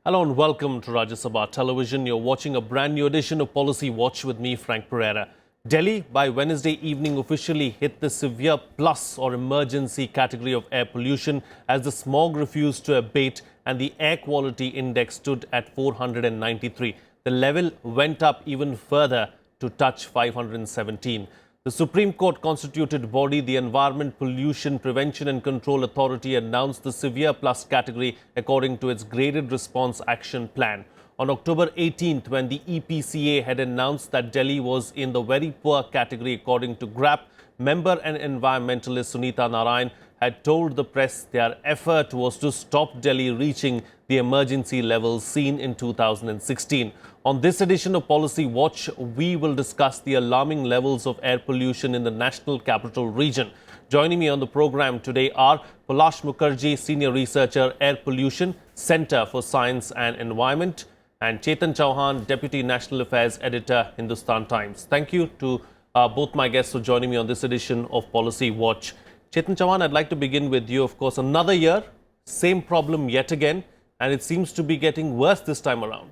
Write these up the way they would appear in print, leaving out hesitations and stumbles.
Hello and welcome to Rajya Sabha Television. You're watching a brand new edition of Policy Watch with me, Frank Pereira. Delhi, by Wednesday evening, officially hit the severe plus or emergency category of air pollution as the smog refused to abate and the air quality index stood at 493. The level went up even further to touch 517. The Supreme Court constituted body, the Environment Pollution Prevention and Control Authority, announced the severe plus category according to its graded response action plan. On October 18th, when the EPCA had announced that Delhi was in the very poor category according to GRAP, member and environmentalist Sunita Narayan had told the press their effort was to stop Delhi reaching the emergency levels seen in 2016. On this edition of Policy Watch, we will discuss the alarming levels of air pollution in the National Capital Region. Joining me on the program today are Polash Mukerjee, Senior Researcher, Air Pollution, Centre for Science and Environment, and Chetan Chauhan, Deputy National Affairs Editor, Hindustan Times. Thank you to both my guests for joining me on this edition of Policy Watch. Chetan Chauhan, I'd like to begin with you. Of course, another year, same problem yet again, and it seems to be getting worse this time around.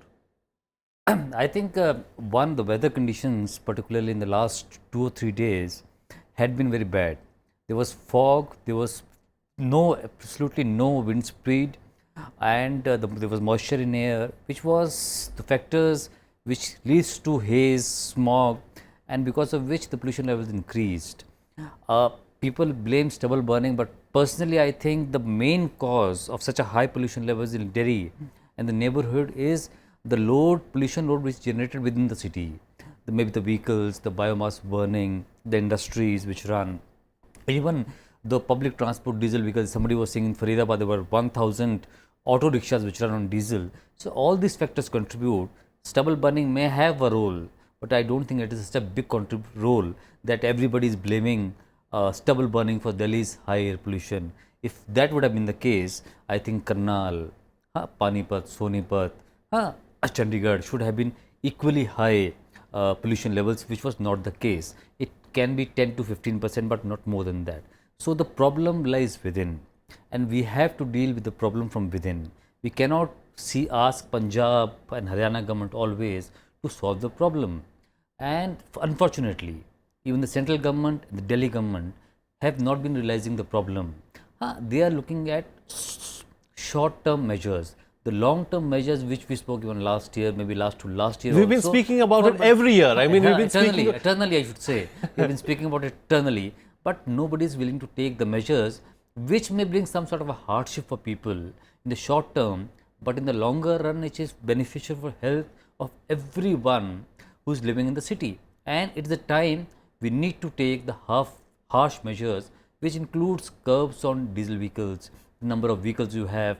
I think the weather conditions, particularly in the last 2 or 3 days, had been very bad. There was fog, there was absolutely no wind speed, and there was moisture in air, which was the factors which leads to haze, smog, and because of which the pollution levels increased. People blame stubble burning, but personally I think the main cause of such a high pollution levels in Delhi and the neighborhood is the pollution load which is generated within the city. Maybe the vehicles, the biomass burning, the industries which run, even the public transport diesel vehicles. Somebody was saying in Pereira there were 1,000 auto rickshaws which run on diesel. So all these factors contribute. Stubble burning may have a role, but I don't think it is such a big role that everybody is blaming stubble burning for Delhi's high air pollution. If that would have been the case, I think Karnal, Panipat, Sonipat, Chandigarh should have been equally high pollution levels, which was not the case. It can be 10 to 15%, but not more than that. So the problem lies within, and we have to deal with the problem from within. We cannot ask Punjab and Haryana government always to solve the problem. And unfortunately, even the central government and the Delhi government have not been realizing the problem. They are looking at short-term measures. The long-term measures which we spoke even last year, maybe last year. We've been speaking about it every year. I mean, we've been eternally, I should say. We've been speaking about it eternally, but nobody is willing to take the measures which may bring some sort of a hardship for people in the short term, but in the longer run, it is beneficial for health of everyone who is living in the city. And it's the time we need to take the harsh measures, which includes curbs on diesel vehicles, the number of vehicles you have,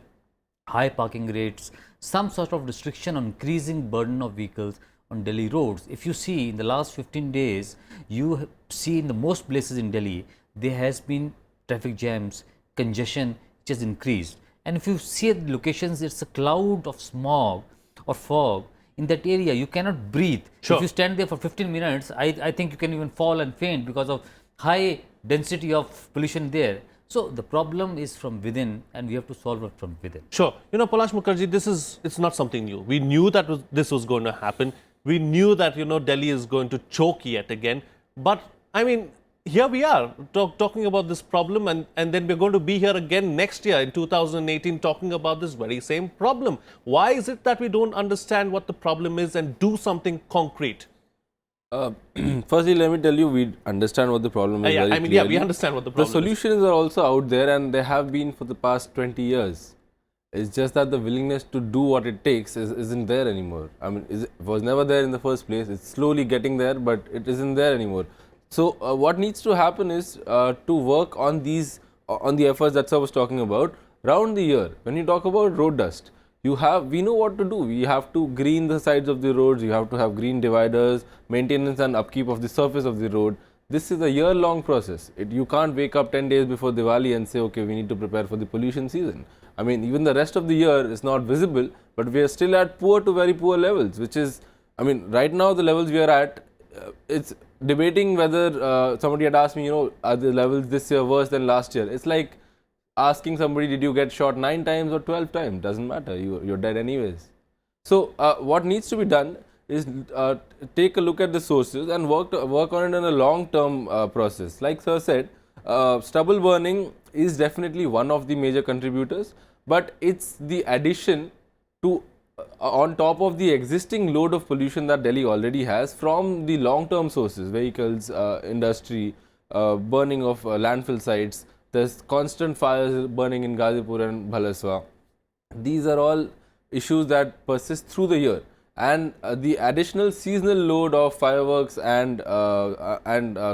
high parking rates, some sort of restriction on increasing burden of vehicles on Delhi roads. If you see in the last 15 days, you see in the most places in Delhi, there has been traffic jams, congestion which has increased. And if you see the locations, it's a cloud of smog or fog. In that area, you cannot breathe. Sure. If you stand there for 15 minutes, I think you can even fall and faint because of high density of pollution there. So the problem is from within, and we have to solve it from within. Sure. You know, Polash Mukerjee, it's not something new. We knew that this was going to happen. We knew that, Delhi is going to choke yet again. But, I mean, here we are talking about this problem, and then we're going to be here again next year in 2018 talking about this very same problem. Why is it that we don't understand what the problem is and do something concrete? Firstly, let me tell you, we understand what the problem is. We understand what the problem is. The solutions are also out there, and they have been for the past 20 years. It's just that the willingness to do what it takes isn't there anymore. I mean, it was never there in the first place. It's slowly getting there, but it isn't there anymore. So, what needs to happen is to work on the efforts that I was talking about round the year. When you talk about road dust, we know what to do. We have to green the sides of the roads, you have to have green dividers, maintenance and upkeep of the surface of the road. This is a year-long process. You can't wake up 10 days before Diwali and say, okay, we need to prepare for the pollution season. I mean, even the rest of the year is not visible, but we are still at poor to very poor levels, which is, I mean, right now the levels we are at, it's debating whether somebody had asked me, are the levels this year worse than last year? It's like asking somebody, did you get shot 9 times or 12 times? Doesn't matter. You're dead anyways. So what needs to be done is take a look at the sources and work on it in a long-term process. Like sir said, stubble burning is definitely one of the major contributors, but it's the addition to on top of the existing load of pollution that Delhi already has from the long-term sources, vehicles, industry, burning of landfill sites. There's constant fires burning in Ghazipur and Bhalaswa. These are all issues that persist through the year, and the additional seasonal load of fireworks and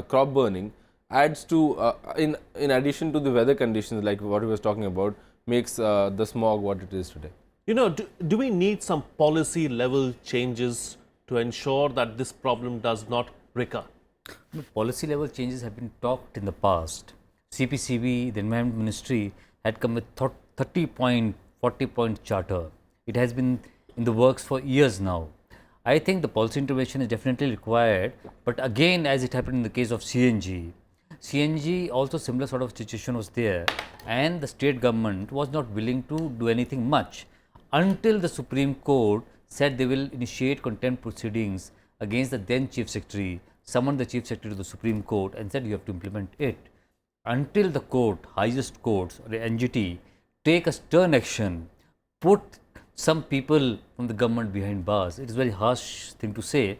crop burning adds to in addition to the weather conditions like what we was talking about, makes the smog what it is today. You know, do we need some policy level changes to ensure that this problem does not recur? Policy level changes have been talked in the past. CPCB, the Environment Ministry, had come with 30-point, 40-point charter. It has been in the works for years now. I think the policy intervention is definitely required, but again, as it happened in the case of CNG also similar sort of situation was there, and the state government was not willing to do anything much until the Supreme Court said they will initiate contempt proceedings against the then Chief Secretary, summoned the Chief Secretary to the Supreme Court and said you have to implement it. Until the court, highest courts or the NGT take a stern action, put some people from the government behind bars. It is a very harsh thing to say.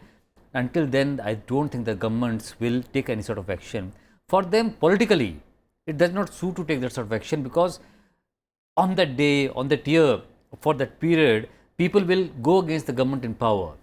Until then, I don't think the governments will take any sort of action. For them, politically, it does not suit to take that sort of action, because on that day, on that year, for that period, people will go against the government in power.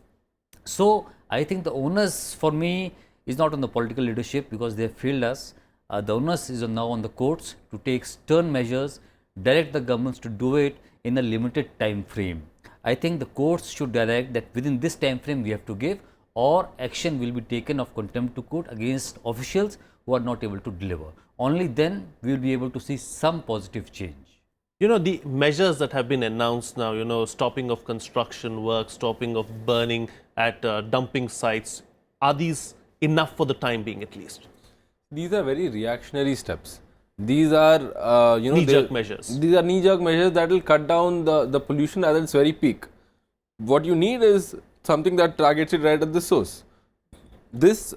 So, I think the onus for me is not on the political leadership, because they have failed us. The onus is now on the courts to take stern measures, direct the governments to do it in a limited time frame. I think the courts should direct that within this time frame we have to give, or action will be taken of contempt to court against officials who are not able to deliver. Only then we will be able to see some positive change. You know, the measures that have been announced now, you know, stopping of construction work, stopping of burning at dumping sites, are these enough for the time being at least? These are very reactionary steps. These are, knee-jerk measures. These are knee-jerk measures that will cut down the pollution at its very peak. What you need is something that targets it right at the source. This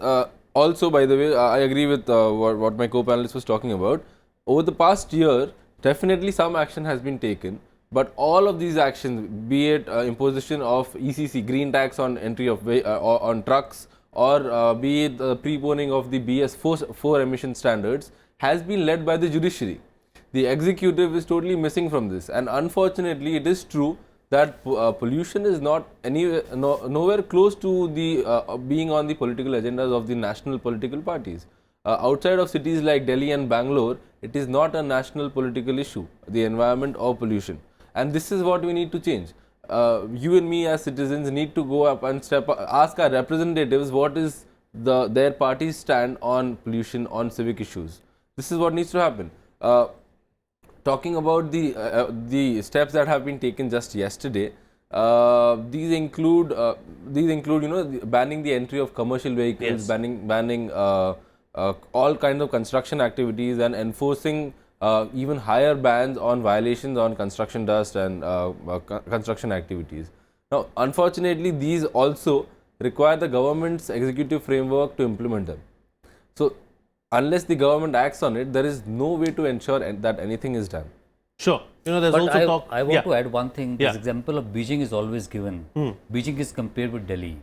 also, by the way, I agree with what my co-panelist was talking about. Over the past year, definitely some action has been taken, but all of these actions, be it imposition of ECC, green tax on entry of on trucks, or be it the preponing of the BS4 emission standards, has been led by the judiciary. The executive is totally missing from this, and unfortunately it is true that pollution is not nowhere close to the being on the political agendas of the national political parties. Outside of cities like Delhi and Bangalore, it is not a national political issue, the environment or pollution, and this is what we need to change. You and me as citizens need to go up and ask our representatives what is their party's stand on pollution, on civic issues. This is what needs to happen. Talking about the steps that have been taken just yesterday, these include banning the entry of commercial vehicles, Yes. banning all kinds of construction activities, and enforcing even higher bans on violations on construction dust and construction activities. Now, unfortunately, these also require the government's executive framework to implement them. So, unless the government acts on it, there is no way to ensure that anything is done. Sure. You know, there's But also talk. I want to add one thing. Yeah. This example of Beijing is always given. Beijing is compared with Delhi.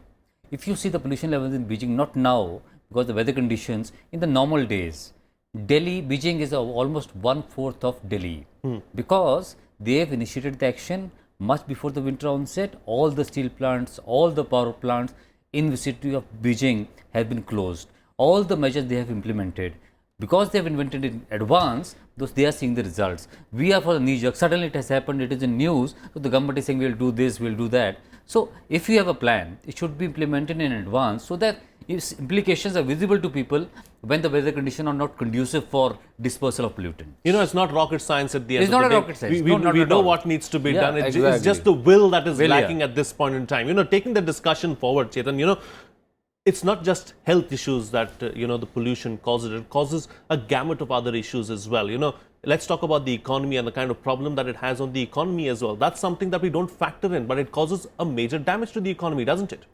If you see the pollution levels in Beijing, not now because the weather conditions, in the normal days, Beijing is almost 1/4 of Delhi, because they have initiated the action much before the winter onset. All the steel plants, all the power plants in vicinity of Beijing have been closed. All the measures they have implemented, because they have invented in advance, those they are seeing the results. We are for the knee jerk. Suddenly it has happened, it is in news, so the government is saying we will do this, we will do that. So if you have a plan, it should be implemented in advance, so that its implications are visible to people when the weather conditions are not conducive for dispersal of pollutants. You know, it's not rocket science at the end It's of not the a day. rocket science. We No, not at know all. what needs to be Yeah, done. It's exactly. just the will that is Will, yeah. lacking at this point in time. You know, taking the discussion forward, Chetan, you know, it's not just health issues that, the pollution causes. It causes a gamut of other issues as well. You know, let's talk about the economy and the kind of problem that it has on the economy as well. That's something that we don't factor in, but it causes a major damage to the economy, doesn't it?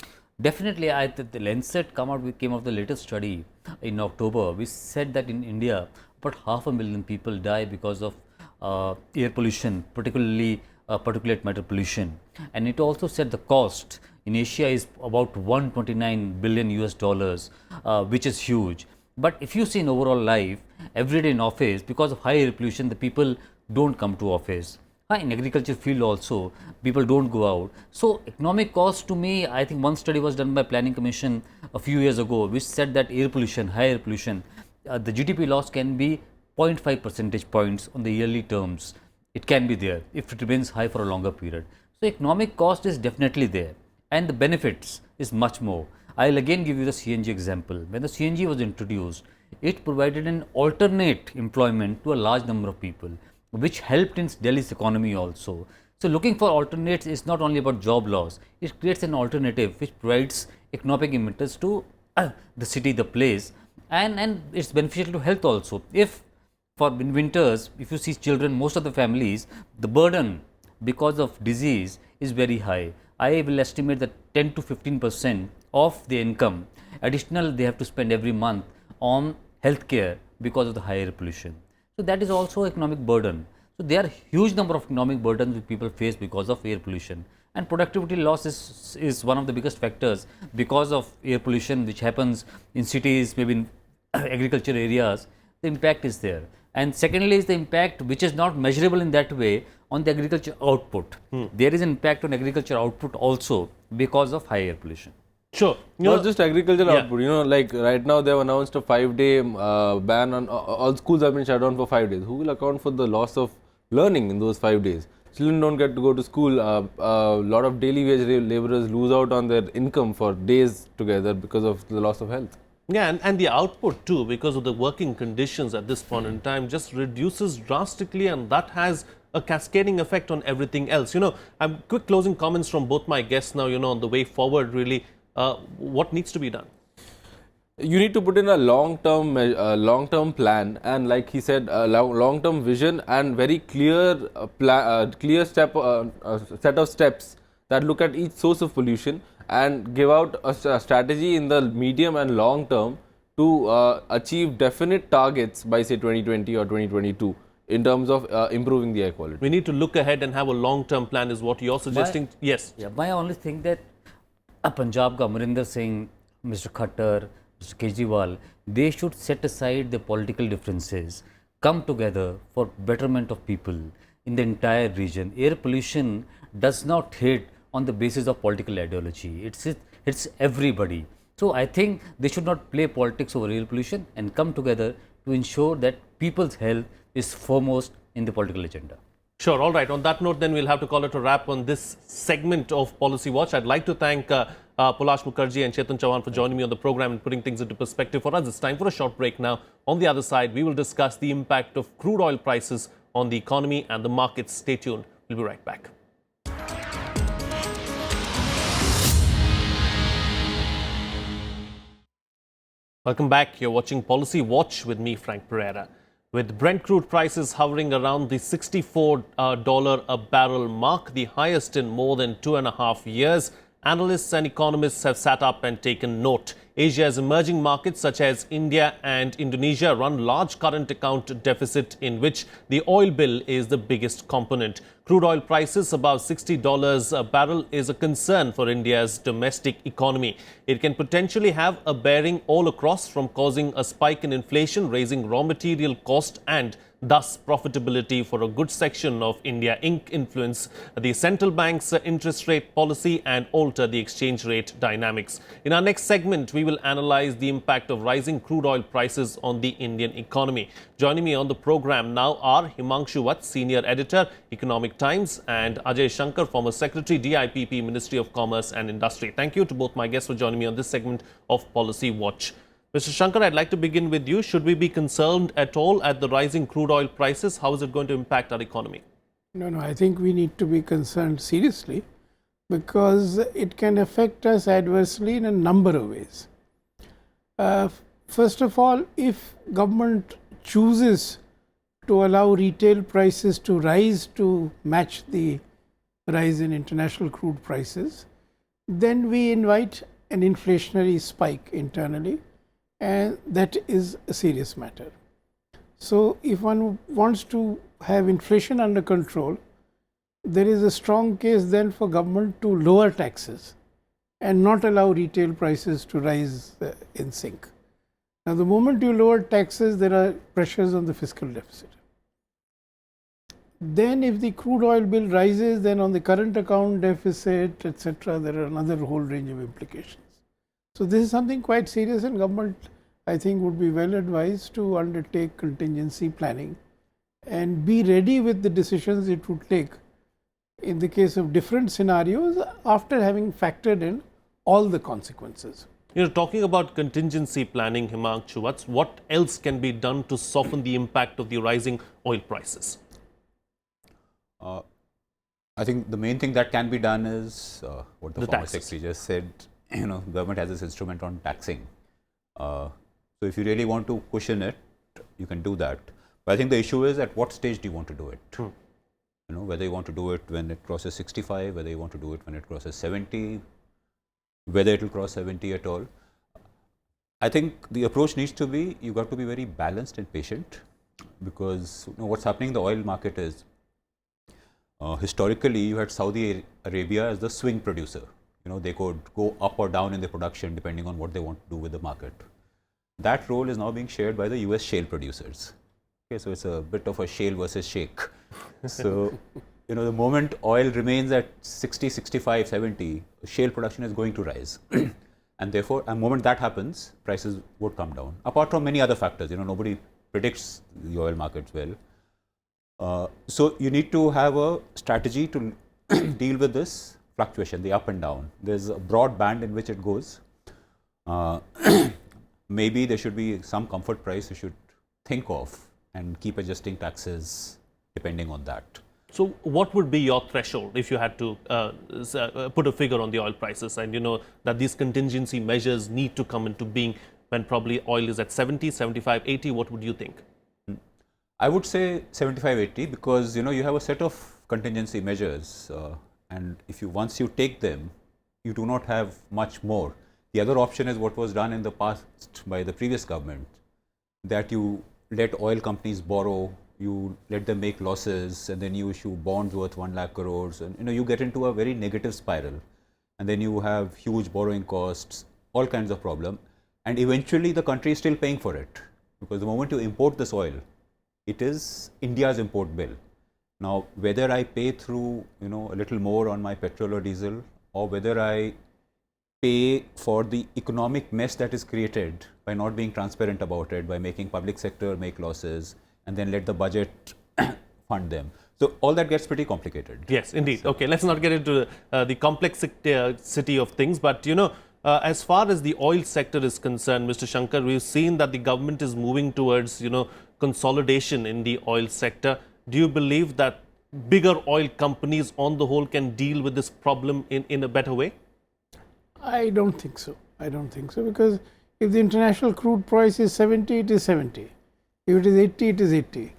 Definitely, the Lancet came out with the latest study in October, which said that in India, about 500,000 people die because of air pollution, particularly particulate matter pollution. And it also said the cost in Asia is about 129 billion US dollars, which is huge. But if you see in overall life, every day in office, because of high air pollution, the people don't come to office. In agriculture field also, people don't go out. So economic cost, to me, I think one study was done by Planning Commission a few years ago, which said that air pollution, high air pollution, the GDP loss can be 0.5 percentage points on the yearly terms. It can be there if it remains high for a longer period. So economic cost is definitely there, and the benefits is much more. I'll again give you the CNG example. When the CNG was introduced, it provided an alternate employment to a large number of people, which helped in Delhi's economy also. So looking for alternates is not only about job loss, it creates an alternative which provides economic impetus to the city, the place, and it's beneficial to health also. If for in winters, if you see children, most of the families, the burden because of disease is very high. I will estimate that 10 to 15% of the income additional they have to spend every month on healthcare because of the higher pollution. So that is also economic burden. So there are huge number of economic burdens which people face because of air pollution, and productivity loss is one of the biggest factors because of air pollution, which happens in cities, maybe in agriculture areas. The impact is there. And secondly is the impact which is not measurable in that way on the agriculture output. There is an impact on agriculture output also because of high air pollution. Sure. Not just agricultural output, like right now they have announced a 5-day ban on all schools have been shut down for 5 days. Who will account for the loss of learning in those 5 days? Children don't get to go to school. A lot of daily wage laborers lose out on their income for days together because of the loss of health. Yeah, and the output too, because of the working conditions at this point in time, just reduces drastically, and that has a cascading effect on everything else. Quick closing comments from both my guests now, on the way forward, really, what needs to be done? You need to put in a long-term plan, and like he said, a long-term vision and very clear set of steps that look at each source of pollution and give out a strategy in the medium and long term to achieve definite targets by say 2020 or 2022 in terms of improving the air quality. We need to look ahead and have a long-term plan is what you're suggesting. Yes. Yeah, my only thing that Punjab ka Amarinder Singh, Mr. Khattar, Mr. Kejriwal, they should set aside the political differences, come together for betterment of people in the entire region. Air pollution does not hit on the basis of political ideology. It's everybody. So I think they should not play politics over air pollution and come together to ensure that people's health is foremost in the political agenda. Sure. All right. On that note, then we'll have to call it a wrap on this segment of Policy Watch. I'd like to thank Polash, Mukerjee and Chetan, Chauhan for joining me on the program and putting things into perspective for us. It's time for a short break now. On the other side, we will discuss the impact of crude oil prices on the economy and the markets. Stay tuned. We'll be right back. Welcome back. You're watching Policy Watch with me, Frank Pereira. With Brent crude prices hovering around the $64 a barrel mark, the highest in more than 2.5 years, analysts and economists have sat up and taken note. Asia's emerging markets such as India and Indonesia run large current account deficit in which the oil bill is the biggest component. Crude oil prices above $60 a barrel is a concern for India's domestic economy. It can potentially have a bearing all across, from causing a spike in inflation, raising raw material cost and thus profitability for a good section of India Inc. influence the central bank's interest rate policy and alter the exchange rate dynamics. In our next segment, we will analyze the impact of rising crude oil prices on the Indian economy. Joining me on the program now are Himanshu, Senior Editor, Economic Times, and Ajay Shankar, former Secretary, DIPP, Ministry of Commerce and Industry. Thank you to both my guests for joining me on this segment of Policy Watch. Mr. Shankar, I'd like to begin with you. Should we be concerned at all at the rising crude oil prices? How is it going to impact our economy? No, I think we need to be concerned seriously, because it can affect us adversely in a number of ways. First of all, if government chooses to allow retail prices to rise to match the rise in international crude prices, then we invite an inflationary spike internally, and that is a serious matter. So, if one wants to have inflation under control, there is a strong case then for government to lower taxes and not allow retail prices to rise in sync. Now, the moment you lower taxes, there are pressures on the fiscal deficit. Then if the crude oil bill rises, then on the current account deficit, etc., there are another whole range of implications. So, this is something quite serious, and government, I think, would be well advised to undertake contingency planning and be ready with the decisions it would take in the case of different scenarios after having factored in all the consequences. You know, talking about contingency planning, Himanshu, what else can be done to soften the impact of the rising oil prices? I think the main thing that can be done is what the former taxes. secretary just said. You know, government has this instrument on taxing. So if you really want to cushion it, you can do that. But I think the issue is at what stage do you want to do it? You know, whether you want to do it when it crosses 65, whether you want to do it when it crosses 70, whether it will cross 70 at all. I think the approach needs to be, you got to be very balanced and patient, because you know, what's happening in the oil market is historically you had Saudi Arabia as the swing producer. You know, they could go up or down in their production depending on what they want to do with the market. That role is now being shared by the US shale producers. Okay, so it's a bit of a shale versus shake. So, you know, the moment oil remains at 60, 65, 70, shale production is going to rise. And therefore, the moment that happens, prices would come down. Apart from many other factors, you know, nobody predicts the oil markets well. So you need to have a strategy to deal with this fluctuation, the up and down. There's a broad band in which it goes. Maybe there should be some comfort price you should think of and keep adjusting taxes depending on that. So, what would be your threshold if you had to put a figure on the oil prices, and you know that these contingency measures need to come into being when probably oil is at 70, 75, 80? What would you think? I would say 75, 80, because you know you have a set of contingency measures, and if you once you take them, you do not have much more. The other option is what was done in the past by the previous government, that you let oil companies borrow, you let them make losses, and then you issue bonds worth 1 lakh crores, and you know you get into a very negative spiral, and then you have huge borrowing costs, all kinds of problem, and eventually the country is still paying for it, because the moment you import this oil, it is India's import bill. Now, whether I pay through, you know, a little more on my petrol or diesel, or whether I pay for the economic mess that is created by not being transparent about it, by making public sector make losses, and then let the budget fund them. So all that gets pretty complicated. Yes, indeed. Okay, let's not get into the complexity of things, but you know, as far as the oil sector is concerned, Mr. Shankar, we've seen that the government is moving towards, you know, consolidation in the oil sector. Do you believe that bigger oil companies on the whole can deal with this problem in a better way? I don't think so. I don't think so, because if the international crude price is 70, it is 70. If it is 80, it is 80.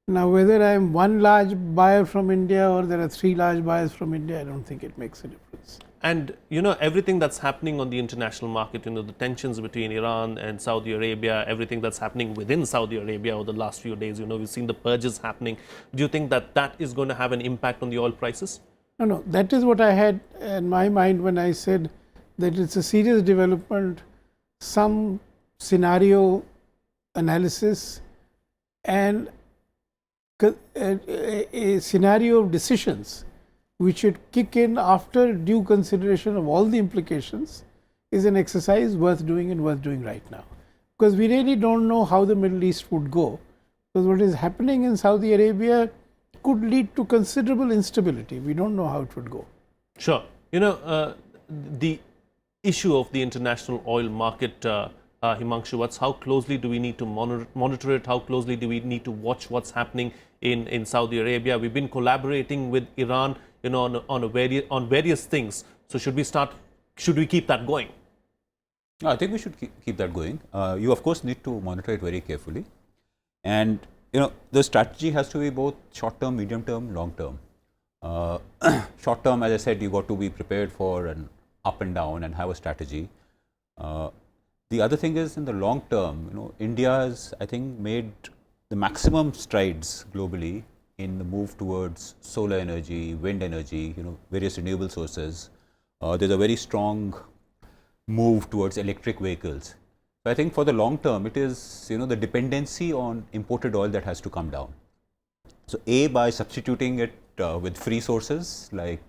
Now, whether I am one large buyer from India or there are 3 large buyers from India, I don't think it makes a difference. And you know, everything that's happening on the international market, you know, the tensions between Iran and Saudi Arabia, everything that's happening within Saudi Arabia over the last few days, you know, we've seen the purges happening. Do you think that that is going to have an impact on the oil prices? No, that is what I had in my mind when I said that it's a serious development, some scenario analysis and a scenario of decisions which should kick in after due consideration of all the implications is an exercise worth doing and worth doing right now. Because we really don't know how the Middle East would go, because what is happening in Saudi Arabia could lead to considerable instability. We don't know how it would go. Sure. You know, the issue of the international oil market, Himanshu, how closely do we need to monitor it? How closely do we need to watch what's happening in Saudi Arabia? We've been collaborating with Iran, you know, on various things. So should we keep that going? No, I think we should keep that going. You of course need to monitor it very carefully, and the strategy has to be both short term, medium term, long term. Short term, as I said, you got to be prepared for an up and down and have a strategy. The other thing is in the long term, India has, I think, made the maximum strides globally in the move towards solar energy, wind energy, various renewable sources. There's a very strong move towards electric vehicles. So I think for the long term, it is, the dependency on imported oil that has to come down. So A, by substituting it with free sources like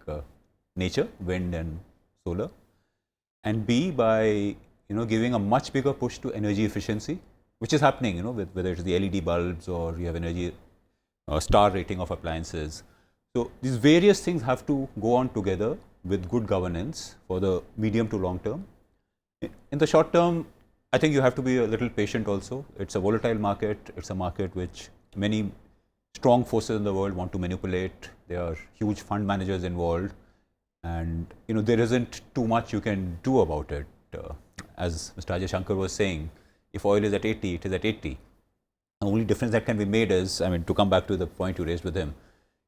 nature, wind and solar, and B, by giving a much bigger push to energy efficiency, which is happening, with whether it's the LED bulbs or you have energy star rating of appliances. So these various things have to go on together with good governance for the medium to long term. In the short term, I think you have to be a little patient also. It's a volatile market. It's a market which many strong forces in the world want to manipulate. There are huge fund managers involved, and there isn't too much you can do about it. As Mr. Ajay Shankar was saying, if oil is at 80, it is at 80. The only difference that can be made is, to come back to the point you raised with him,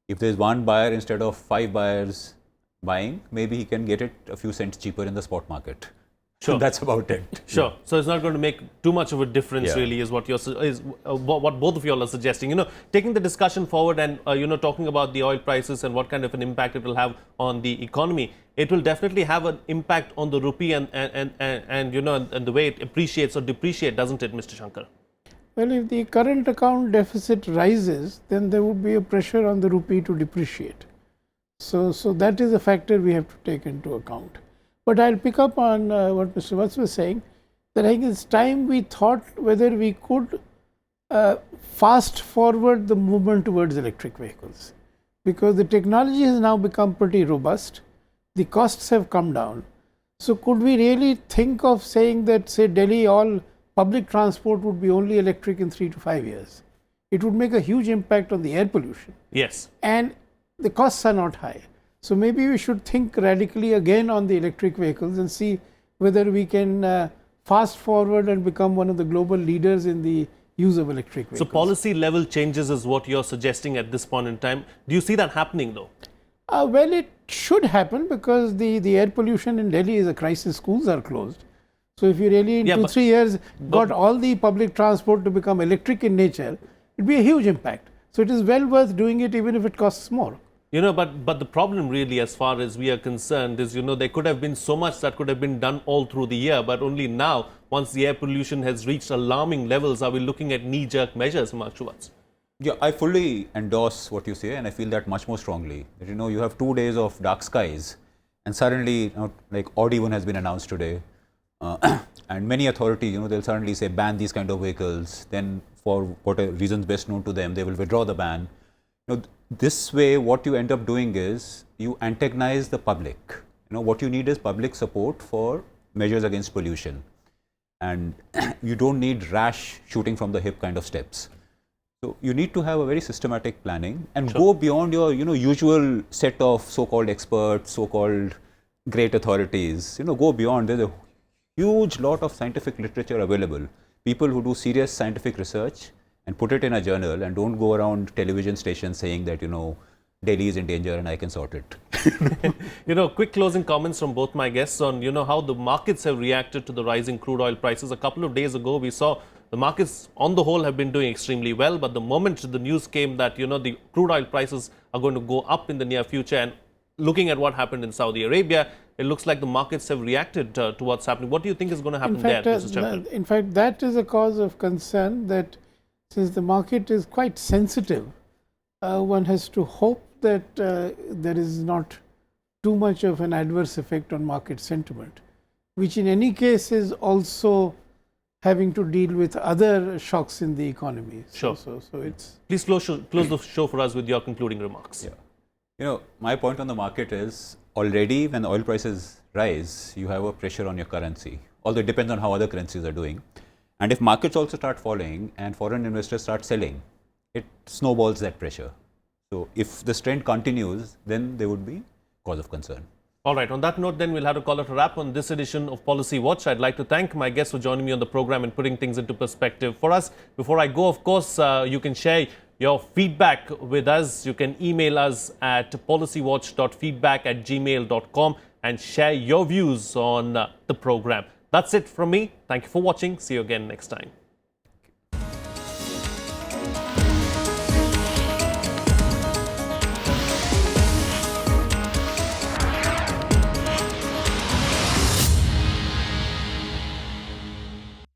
if there's one buyer instead of 5 buyers buying, maybe he can get it a few cents cheaper in the spot market. Sure. That's about it. Sure. Yeah. So it's not going to make too much of a difference, really, is what what both of you all are suggesting. Taking the discussion forward and talking about the oil prices and what kind of an impact it will have on the economy, it will definitely have an impact on the rupee and the way it appreciates or depreciates, doesn't it, Mr. Shankar? Well, if the current account deficit rises, then there would be a pressure on the rupee to depreciate. So that is a factor we have to take into account. But I'll pick up on what Mr. Vats was saying, that I think it's time we thought whether we could fast forward the movement towards electric vehicles, because the technology has now become pretty robust, the costs have come down. So could we really think of saying that, say, Delhi, all public transport would be only electric in 3 to 5 years? It would make a huge impact on the air pollution. Yes. And the costs are not high. So maybe we should think radically again on the electric vehicles and see whether we can fast forward and become one of the global leaders in the use of electric vehicles. So policy level changes is what you're suggesting at this point in time. Do you see that happening though? Well, it should happen because the air pollution in Delhi is a crisis. Schools are closed. So if you really in 2-3 years got all the public transport to become electric in nature, it would be a huge impact. So it is well worth doing it even if it costs more. But the problem really, as far as we are concerned, is, there could have been so much that could have been done all through the year, but only now, once the air pollution has reached alarming levels, are we looking at knee-jerk measures, Himanshu? Yeah, I fully endorse what you say, and I feel that much more strongly. That, you have 2 days of dark skies, and suddenly, like odd even has been announced today, and many authorities, they'll suddenly say ban these kind of vehicles. Then, for what reasons best known to them, they will withdraw the ban. This way, what you end up doing is you antagonize the public. What you need is public support for measures against pollution, and you don't need rash shooting from the hip kind of steps. So you need to have a very systematic planning and go beyond your usual set of so-called experts, so-called great authorities. Go beyond. There's a huge lot of scientific literature available. People who do serious scientific research and put it in a journal, and don't go around television stations saying that, Delhi is in danger and I can sort it. Quick closing comments from both my guests on, how the markets have reacted to the rising crude oil prices. A couple of days ago, we saw the markets on the whole have been doing extremely well, but the moment the news came that, the crude oil prices are going to go up in the near future, and looking at what happened in Saudi Arabia, it looks like the markets have reacted to what's happening. What do you think is going to happen there, Mr. Chetan? In fact, that is a cause of concern, that since the market is quite sensitive, one has to hope that there is not too much of an adverse effect on market sentiment, which in any case is also having to deal with other shocks in the economy. Sure. So it's. Please close the show for us with your concluding remarks. Yeah. My point on the market is, already when oil prices rise, you have a pressure on your currency, although it depends on how other currencies are doing. And if markets also start falling and foreign investors start selling, it snowballs that pressure. So if this trend continues, then there would be cause of concern. All right, on that note, then we'll have to call it a wrap on this edition of Policy Watch. I'd like to thank my guests for joining me on the program and putting things into perspective for us. Before I go, of course, you can share your feedback with us. You can email us at policywatch.feedback@gmail.com and share your views on the program. That's it from me. Thank you for watching. See you again next time.